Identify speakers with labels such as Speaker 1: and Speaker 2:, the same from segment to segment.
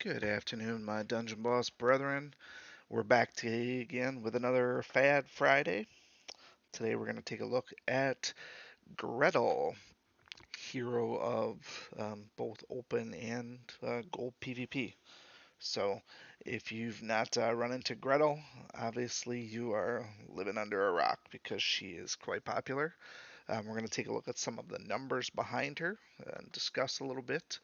Speaker 1: Good afternoon, my Dungeon Boss brethren. We're back today again with another FADD Friday. Today we're going to take a look at Grettle, hero of both open and gold PvP. So, if you've not run into Grettle, obviously you are living under a rock because she is quite popular. We're going to take a look at some of the numbers behind her and discuss a little bit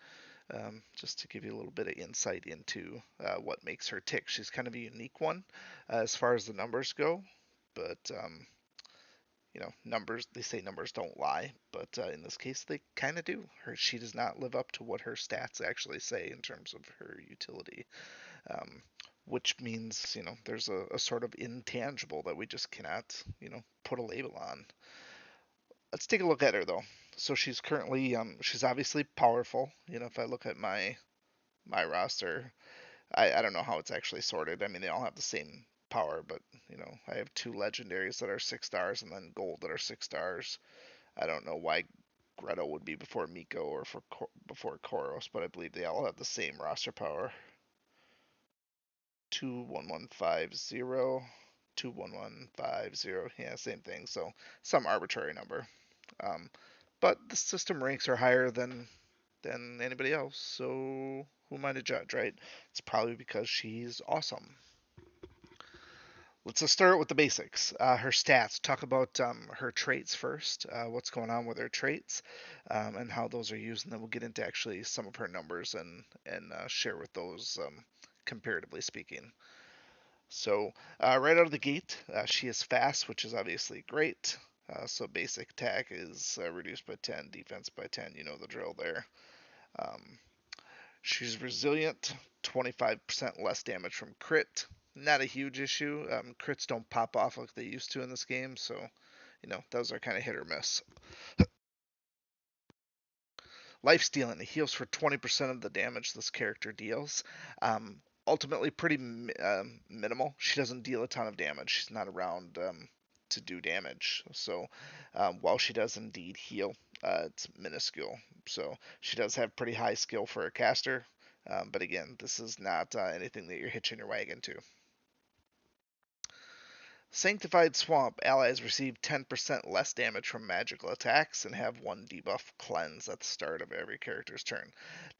Speaker 1: just to give you a little bit of insight into what makes her tick. She's kind of a unique one as far as the numbers go, but numbers, they say numbers don't lie, but in this case they kind of do. She does not live up to what her stats actually say in terms of her utility, um, which means there's a sort of intangible that we just cannot put a label on. Let's take a look at her though. So she's currently she's obviously powerful. If I look at my roster, I don't know how it's actually sorted. I mean, they all have the same power, but I have two legendaries that are 6 stars and then gold that are 6 stars. I don't know why Grettle would be before Miko or before Koros, but I believe they all have the same roster power. 21150, 21150. Yeah, same thing. So some arbitrary number. Um, but the system ranks her higher than anybody else, so who am I to judge, right? It's probably because she's awesome. Let's just start with the basics. Her stats. Talk about her traits first. What's going on with her traits, and how those are used, and then we'll get into actually some of her numbers and share with those comparatively speaking. So right out of the gate, she is fast, which is obviously great. So basic attack is reduced by 10, defense by 10. You know the drill there. Um, She's resilient, 25% less damage from crit. Not a huge issue. Crits don't pop off like they used to in this game, so those are kind of hit or miss. Life stealing, it heals for 20% of the damage this character deals. Ultimately, pretty minimal. She doesn't deal a ton of damage. She's not around to do damage. So while she does indeed heal, it's minuscule. So she does have pretty high skill for a caster. But again, this is not anything that you're hitching your wagon to. Sanctified Swamp. Allies receive 10% less damage from magical attacks and have one debuff cleanse at the start of every character's turn.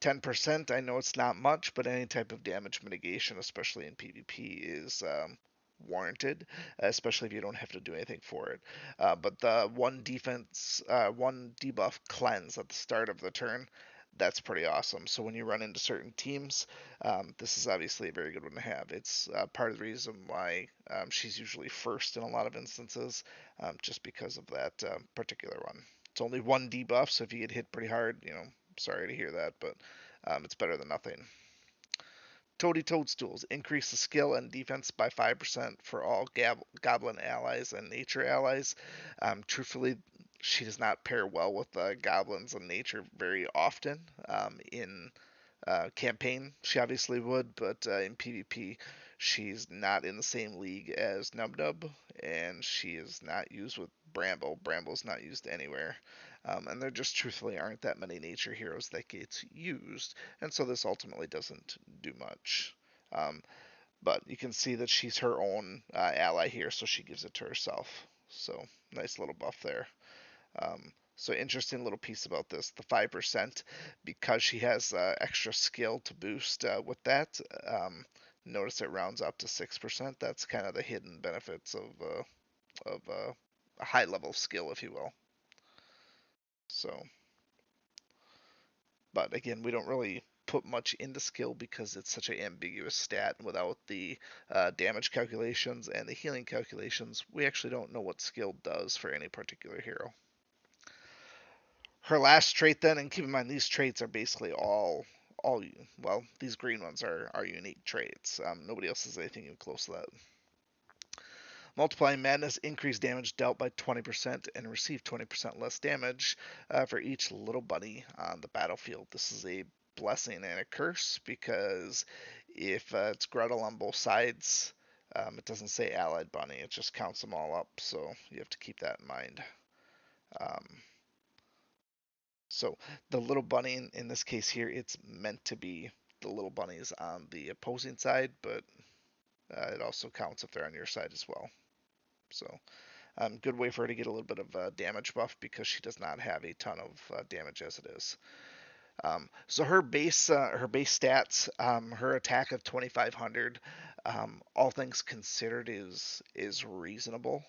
Speaker 1: 10%, I know it's not much, but any type of damage mitigation, especially in PvP, is warranted, especially if you don't have to do anything for it. But the one debuff cleanse at the start of the turn, that's pretty awesome. So when you run into certain teams, this is obviously a very good one to have. It's part of the reason why she's usually first in a lot of instances, just because of that particular one. It's only one debuff, so if you get hit pretty hard, sorry to hear that, but it's better than nothing. Toady Toadstools increase the skill and defense by 5% for all goblin allies and nature allies. Truthfully, she does not pair well with goblins and nature very often. In campaign, she obviously would, but in PvP, she's not in the same league as Nub Nub, and she is not used with Bramble. Bramble's not used anywhere. And there just truthfully aren't that many nature heroes that gets used, and so this ultimately doesn't do much. Um, but you can see that she's her own ally here, so she gives it to herself. So nice little buff there. So interesting little piece about this, the 5%, because she has extra skill to boost with that. Notice it rounds up to 6%. That's kind of the hidden benefits of a high level skill, if you will. So, but again, we don't really put much into skill because it's such an ambiguous stat. Without the damage calculations and the healing calculations, we actually don't know what skill does for any particular hero. Her last trait then, and keep in mind these traits are basically all well, these green ones are unique traits. Nobody else has anything even close to that. Multiplying Madness, increased damage dealt by 20% and receive 20% less damage for each little bunny on the battlefield. This is a blessing and a curse because if it's Grettle on both sides, it doesn't say allied bunny, it just counts them all up, so you have to keep that in mind. Um, So the little bunny in this case here, it's meant to be the little bunnies on the opposing side, but it also counts if they're on your side as well. So, good way for her to get a little bit of damage buff because she does not have a ton of damage as it is. So her base stats, her attack of 2,500, all things considered, is reasonable.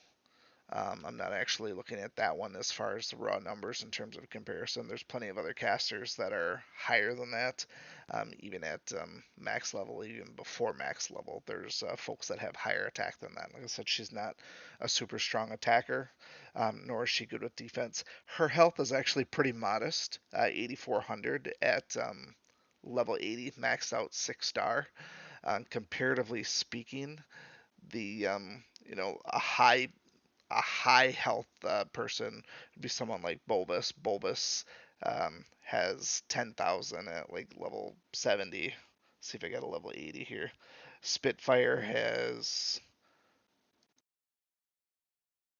Speaker 1: I'm not actually looking at that one as far as the raw numbers in terms of comparison. There's plenty of other casters that are higher than that, even at max level, even before max level. There's folks that have higher attack than that. Like I said, she's not a super strong attacker, nor is she good with defense. Her health is actually pretty modest, 8,400 at level 80, maxed out 6-star. Comparatively speaking, the a high health person would be someone like Bulbous. Bulbous has 10,000 at like level 70. See if I got a level 80 here. Spitfire has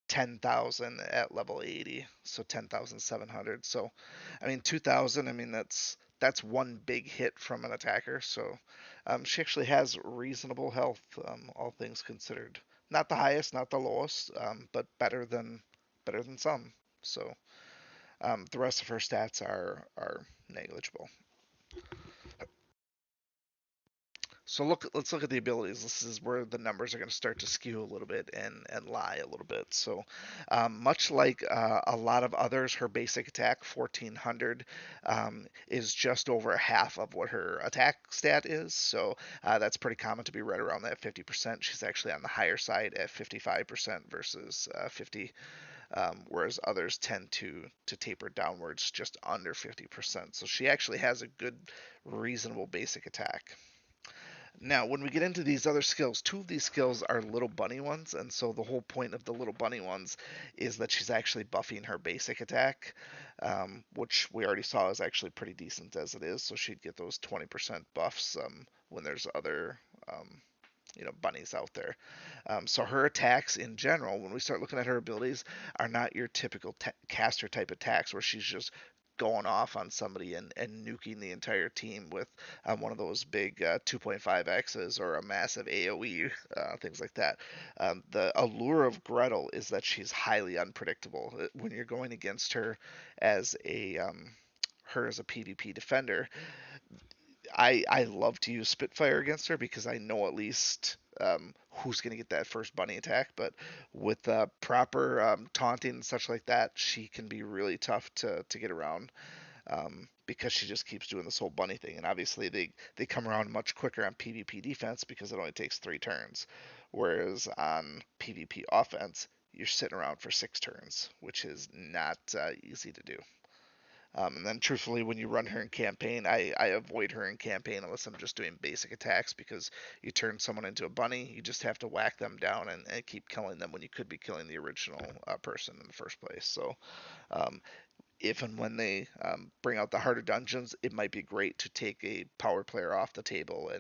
Speaker 1: 10,000 at level 80, so 10,700. So, I mean, 2,000. I mean, that's one big hit from an attacker. So, she actually has reasonable health, all things considered. Not the highest, not the lowest, but better than some. So, the rest of her stats are negligible. So let's look at the abilities. This is where the numbers are going to start to skew a little bit and lie a little bit. So, much like a lot of others, her basic attack 1400 is just over half of what her attack stat is. So that's pretty common to be right around that 50%. She's actually on the higher side at 55% versus 50. Whereas others tend to taper downwards just under 50%. So she actually has a good, reasonable basic attack. Now, when we get into these other skills, two of these skills are little bunny ones, and so the whole point of the little bunny ones is that she's actually buffing her basic attack, which we already saw is actually pretty decent as it is. So she'd get those 20% buffs when there's other bunnies out there. So her attacks in general, when we start looking at her abilities, are not your typical caster type attacks where she's just going off on somebody and nuking the entire team with one of those big 2.5x's or a massive AoE, things like that. The allure of Grettle is that she's highly unpredictable. When you're going against her as a PvP defender, I love to use Spitfire against her because I know at least who's going to get that first bunny attack. But with proper taunting and such like that, she can be really tough to get around because she just keeps doing this whole bunny thing. And obviously they come around much quicker on PvP defense because it only takes 3 turns, whereas on PvP offense you're sitting around for 6 turns, which is not easy to do. And then, truthfully, when you run her in campaign, I avoid her in campaign unless I'm just doing basic attacks because you turn someone into a bunny, you just have to whack them down and keep killing them when you could be killing the original person in the first place. So, um, if and when they bring out the harder dungeons, it might be great to take a power player off the table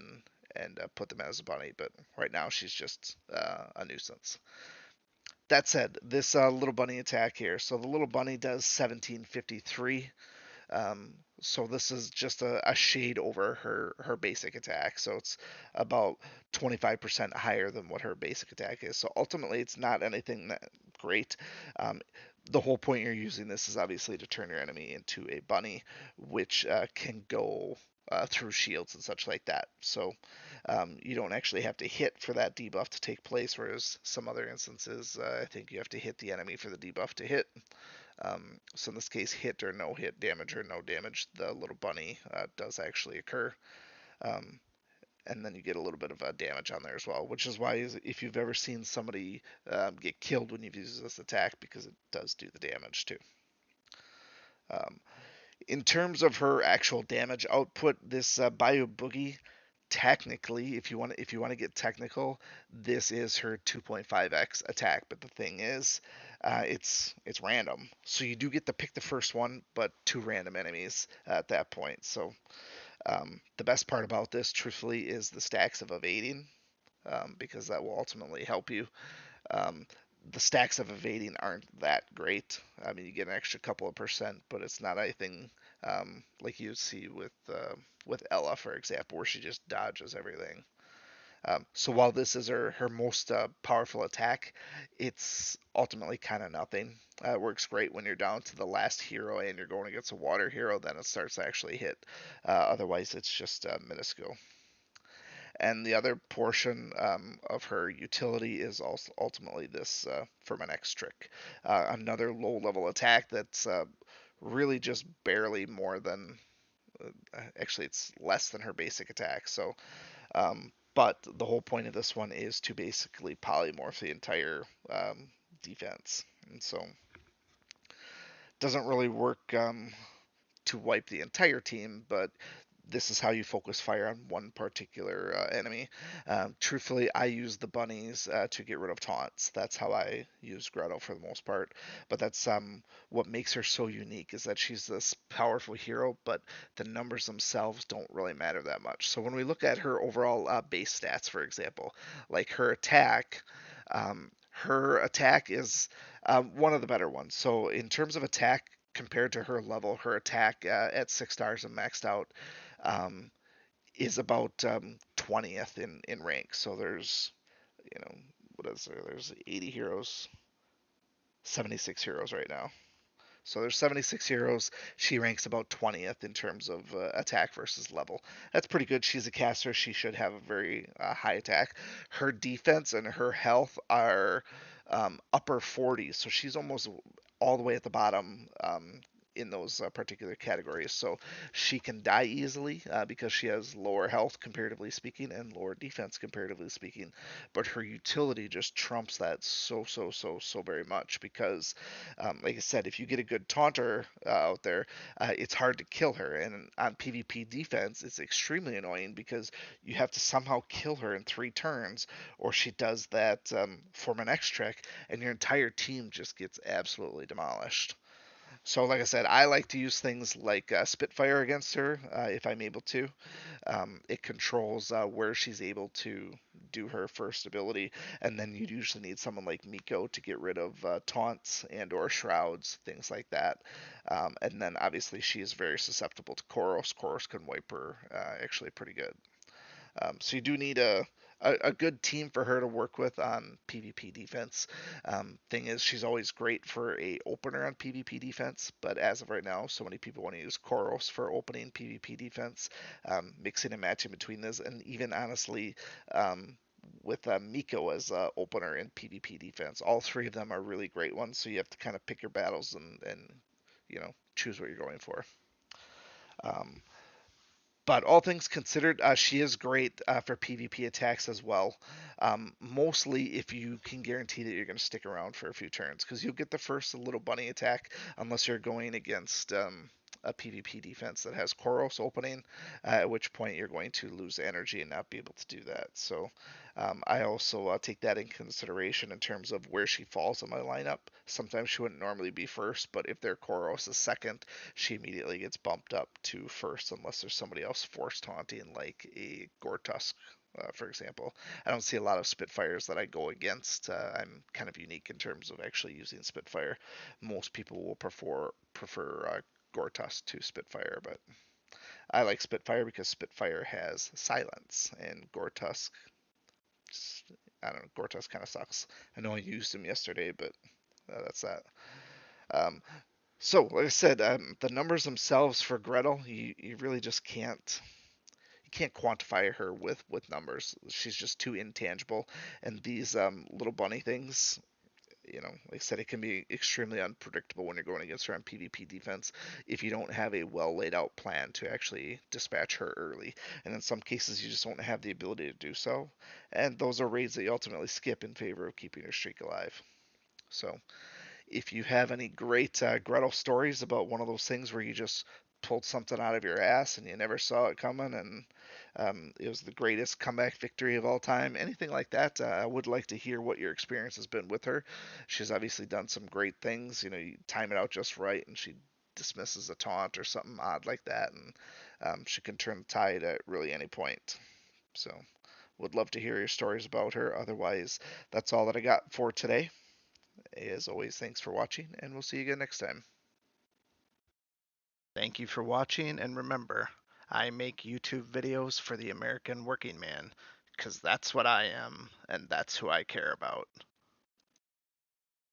Speaker 1: and put them as a bunny. But right now, she's just a nuisance. That said, this little bunny attack here. So the little bunny does 1753. So this is just a shade over her basic attack. So it's about 25% higher than what her basic attack is. So ultimately, it's not anything that great. Um, the whole point you're using this is obviously to turn your enemy into a bunny, which can go through shields and such like that. So you don't actually have to hit for that debuff to take place, whereas some other instances, I think you have to hit the enemy for the debuff to hit. So in this case, hit or no hit, damage or no damage, the little bunny does actually occur. Um, and then you get a little bit of damage on there as well, which is why if you've ever seen somebody get killed when you've used this attack, because it does do the damage too. Um, in terms of her actual damage output, this Bayou Boogie, technically, if you want to get technical, this is her 2.5x attack. But the thing is, it's random, so you do get to pick the first one, but 2 random enemies at that point. So the best part about this, truthfully, is the stacks of evading, because that will ultimately help you. Um, The stacks of evading aren't that great. I mean, you get an extra couple of percent, but it's not anything like you see with Ella, for example, where she just dodges everything. So while this is her most powerful attack, it's ultimately kind of nothing. It works great when you're down to the last hero and you're going against a water hero, then it starts to actually hit. Otherwise, it's just minuscule. And the other portion of her utility is also ultimately this for my next trick. Another low level attack that's really just barely more than, actually, it's less than her basic attack. So, but the whole point of this one is to basically polymorph the entire defense. And so, doesn't really work to wipe the entire team, but this is how you focus fire on one particular enemy. Truthfully, I use the bunnies to get rid of taunts. That's how I use Grettle for the most part. But that's what makes her so unique is that she's this powerful hero, but the numbers themselves don't really matter that much. So when we look at her overall base stats, for example, like her attack is one of the better ones. So in terms of attack, compared to her level, her attack at 6 stars and maxed out um, is about 20th in rank. So there's, what is there? There's 80 heroes, 76 heroes right now. So there's 76 heroes. She ranks about 20th in terms of attack versus level. That's pretty good. She's a caster. She should have a very high attack. Her defense and her health are upper 40s, so she's almost all the way at the bottom in those particular categories. So she can die easily because she has lower health comparatively speaking and lower defense comparatively speaking. But her utility just trumps that so very much because like I said, if you get a good taunter out there, it's hard to kill her. And on PvP defense, it's extremely annoying because you have to somehow kill her in 3 turns, or she does that for my next trick, and your entire team just gets absolutely demolished. So, like I said, I like to use things like Spitfire against her if I'm able to. It controls where she's able to do her first ability, and then you'd usually need someone like Miko to get rid of taunts and or shrouds, things like that. And then obviously she is very susceptible to Koros. Koros can wipe her actually pretty good. So you do need a good team for her to work with on PvP defense. Thing is, she's always great for a opener on PvP defense, but as of right now, so many people want to use Koros for opening PvP defense, mixing and matching between this, and even honestly, with Miko as opener in PvP defense. All three of them are really great ones, so you have to kind of pick your battles and choose what you're going for. Um, but all things considered, she is great for PvP attacks as well. Mostly if you can guarantee that you're going to stick around for a few turns, because you'll get the first little bunny attack unless you're going against a PvP defense that has Koros opening, at which point you're going to lose energy and not be able to do that. So I also take that in consideration in terms of where she falls in my lineup. Sometimes she wouldn't normally be first, but if their Koros is second, she immediately gets bumped up to first unless there's somebody else force taunting, like a Gortusk, for example. I don't see a lot of Spitfires that I go against. I'm kind of unique in terms of actually using Spitfire. Most people will prefer Gortusk to Spitfire, but I like Spitfire because Spitfire has silence, and Gortusk, I don't know, Gortusk kind of sucks. I know I used him yesterday, but that's that. Um, so, like I said, the numbers themselves for Gretel, you really just can't quantify her with numbers. She's just too intangible, and these little bunny things, like I said, it can be extremely unpredictable when you're going against her on PvP defense if you don't have a well laid out plan to actually dispatch her early. And in some cases, you just don't have the ability to do so, and those are raids that you ultimately skip in favor of keeping your streak alive. So if you have any great Gretel stories about one of those things where you just pulled something out of your ass and you never saw it coming, and it was the greatest comeback victory of all time, anything like that, I would like to hear what your experience has been with her. She's obviously done some great things. You time it out just right, and she dismisses a taunt or something odd like that, and she can turn the tide at really any point. So, would love to hear your stories about her. Otherwise, that's all that I got for today. As always, thanks for watching, and we'll see you again next time. Thank you for watching, and remember, I make YouTube videos for the American working man, because that's what I am, and that's who I care about.